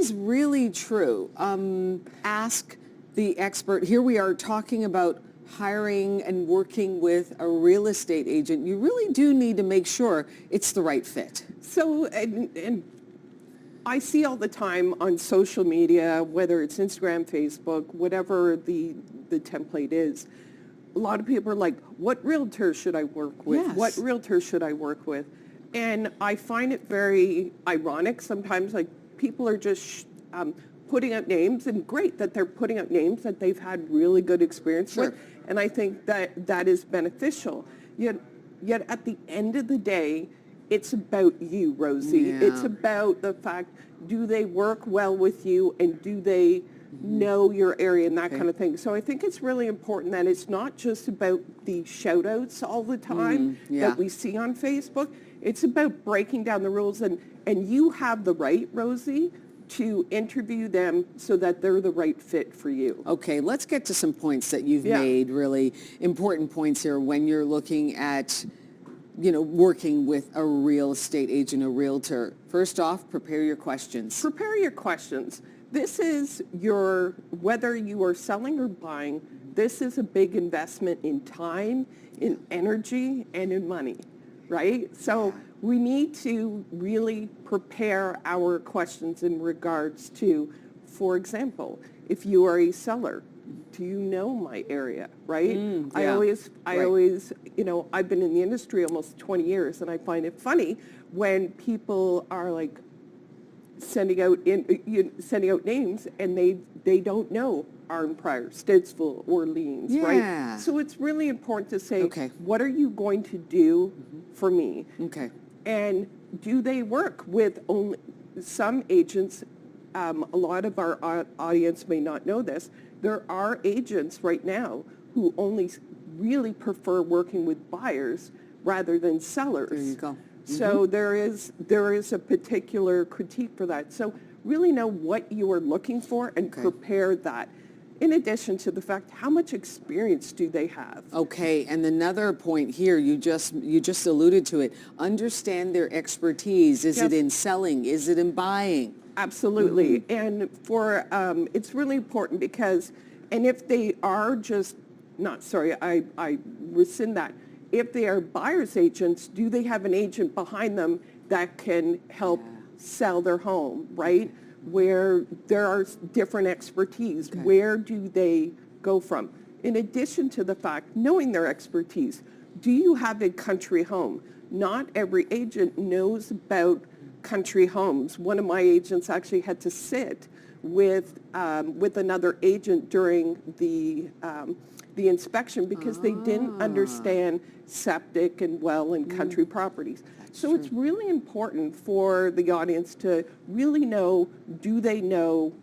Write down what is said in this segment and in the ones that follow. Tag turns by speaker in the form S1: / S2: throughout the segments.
S1: is really true. Ask the expert. Here we are talking about hiring and working with a real estate agent. You really do need to make sure it's the right fit.
S2: So, and I see all the time on social media, whether it's Instagram, Facebook, whatever the template is, a lot of people are like, what realtor should I work with?
S1: Yes.
S2: What realtor should I work with? And I find it very ironic sometimes, like people are just putting up names, and great that they're putting up names that they've had really good experience
S1: Sure.
S2: with. And I think that that is beneficial. Yet at the end of the day, it's about you, Rosie.
S1: Yeah.
S2: It's about the fact, do they work well with you, and do they know your area and that kind of thing. So I think it's really important that it's not just about the shout outs all the time that we see on Facebook. It's about breaking down the rules, and you have the right, Rosie, to interview them so that they're the right fit for you.
S1: Okay, let's get to some points that you've made, really important points here when you're looking at, working with a real estate agent, a realtor. First off, prepare your questions.
S2: Prepare your questions. This is whether you are selling or buying, this is a big investment in time, in energy, and in money, right? So we need to really prepare our questions in regards to, for example, if you are a seller, do you know my area, right? I always, I've been in the industry almost 20 years, and I find it funny when people are like sending out names, and they don't know Arn Pryor, Stittsville, Orleans, right? So it's really important to say, what are you going to do for me?
S1: Okay.
S2: And do they work with only some agents? A lot of our audience may not know this. There are agents right now who only really prefer working with buyers rather than sellers.
S1: There you go.
S2: So there is a particular critique for that. So really know what you are looking for and prepare that. In addition to the fact, how much experience do they have? Okay,
S1: and another point here, you just alluded to it. Understand their expertise. Is it in selling? Is it in buying?
S2: Absolutely. And for it's really important because, and if they are I rescind that. If they are buyer's agents, do they have an agent behind them that can help sell their home, right? Where there are different expertise. Where do they go from? In addition to the fact, knowing their expertise, do you have a country home? Not every agent knows about country homes. One of my agents actually had to sit with another agent during the inspection because they didn't understand septic and well and country properties. So it's really important for the audience to really know, do they know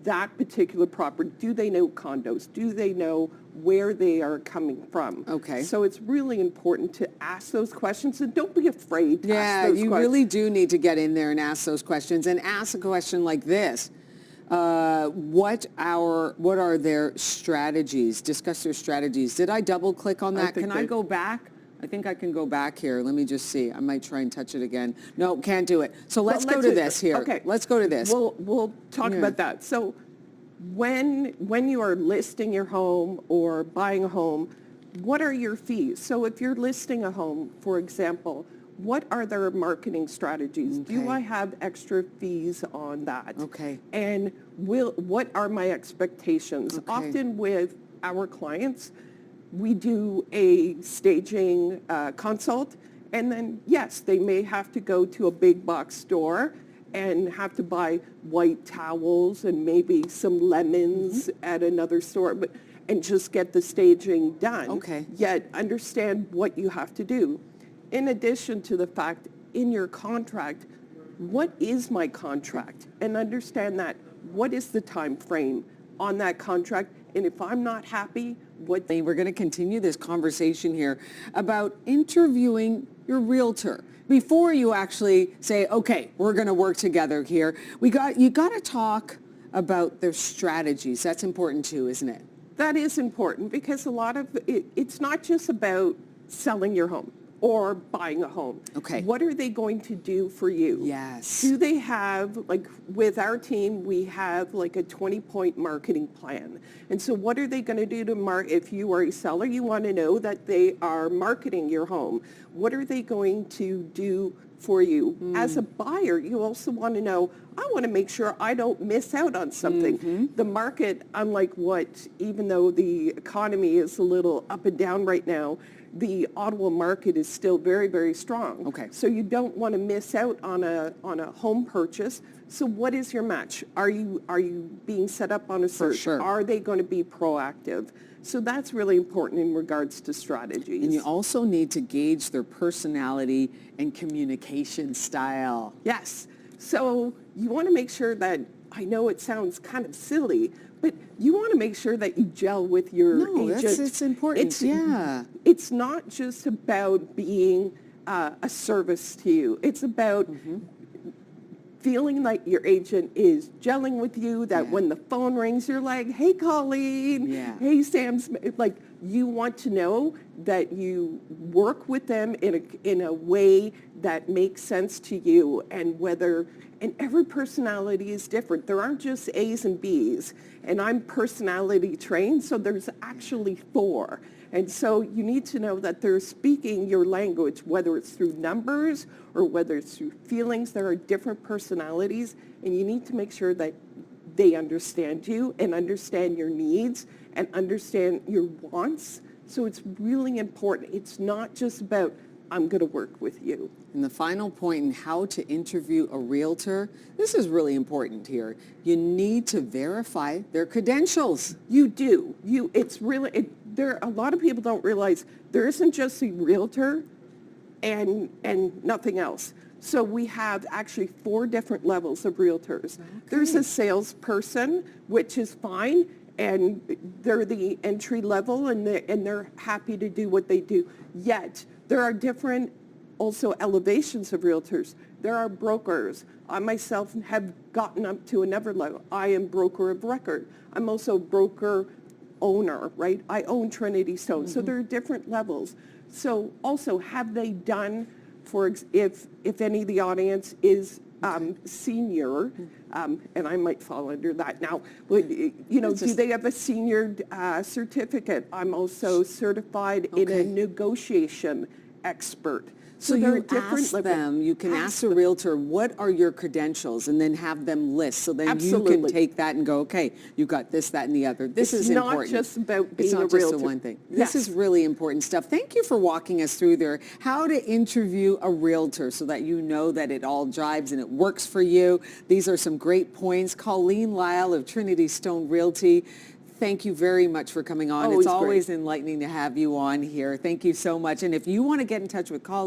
S2: that particular property? Do they know condos? Do they know where they are coming from?
S1: Okay.
S2: So it's really important to ask those questions, and don't be afraid to ask those questions.
S1: Yeah, you really do need to get in there and ask those questions, and ask a question like this. What are their strategies? Discuss their strategies. Did I double click on that? Can I go back? I think I can go back here. Let me just see. I might try and touch it again. No, can't do it. So let's go to this here.
S2: Okay.
S1: Let's go to this.
S2: We'll talk about that. So when you are listing your home or buying a home, what are your fees? So if you're listing a home, for example, what are their marketing strategies? Do I have extra fees on that?
S1: Okay.
S2: And what are my expectations? Often with our clients, we do a staging consult, and then yes, they may have to go to a big box store and have to buy white towels and maybe some lemons at another store, and just get the staging done.
S1: Okay.
S2: Yet understand what you have to do. In addition to the fact, in your contract, what is my contract? And understand that, what is the time frame on that contract? And if I'm not happy, what...
S1: We're going to continue this conversation here about interviewing your realtor. Before you actually say, okay, we're going to work together here, you got to talk about their strategies. That's important too, isn't it?
S2: That is important because a lot of it's not just about selling your home. or buying a home.
S1: Okay.
S2: What are they going to do for you?
S1: Yes.
S2: Do they have, like with our team, we have like a 20-point marketing plan. And so what are they going to do to if you are a seller, you want to know that they are marketing your home. What are they going to do for you? As a buyer, you also want to know, I want to make sure I don't miss out on something. The market, unlike even though the economy is a little up and down right now, the Ottawa market is still very, very strong.
S1: Okay.
S2: So you don't want to miss out on a home purchase. So what is your match? Are you being set up on a search?
S1: sure.
S2: Are they going to be proactive? So that's really important in regards to strategies.
S1: And you also need to gauge their personality and communication style.
S2: Yes. So you want to make sure that, I know it sounds kind of silly, but you want to make sure that you gel with your agent.
S1: It's important. Yeah.
S2: It's not just about being a service to you. It's about feeling like your agent is gelling with you, that when the phone rings, you're like, hey, Colleen, hey, Sam Smith. Like, you want to know that you work with them in a way that makes sense to you, and every personality is different. There aren't just A's and B's, and I'm personality trained, so there's actually 4. And so you need to know that they're speaking your language, whether it's through numbers or whether it's through feelings. There are different personalities, and you need to make sure that they understand you and understand your needs and understand your wants. So it's really important. It's not just about, I'm going to work with you.
S1: And the final point in how to interview a realtor, this is really important here. You need to verify their credentials.
S2: You do. A lot of people don't realize there isn't just a realtor and nothing else. So we have actually 4 different levels of realtors. Okay. There's a salesperson, which is fine, and they're the entry level, and they're happy to do what they do. Yet there are different also elevations of realtors. There are brokers. I myself have gotten up to another level. I am broker of record. I'm also broker owner, right? I own TrinityStone. So there are different levels. So also, have they done, if any of the audience is senior, and I might fall under that now, but, do they have a senior certificate? I'm also certified in a negotiation expert.
S1: So
S2: there are
S1: you
S2: different
S1: ask them, you can ask the realtor, what are your credentials, and then have them list. So then you can take that and go, okay, you got this, that, and the other. This is important.
S2: It's not just about being
S1: a realtor. It's not just the one thing. This is really important stuff. Thank you for walking us through there, how to interview a realtor so that you know that it all jives and it works for you. These are some great points. Colleen Lyle of TrinityStone Realty, thank you very much for coming on. It's always enlightening to have you on here. Thank you so much. And if you want to get in touch with Colleen,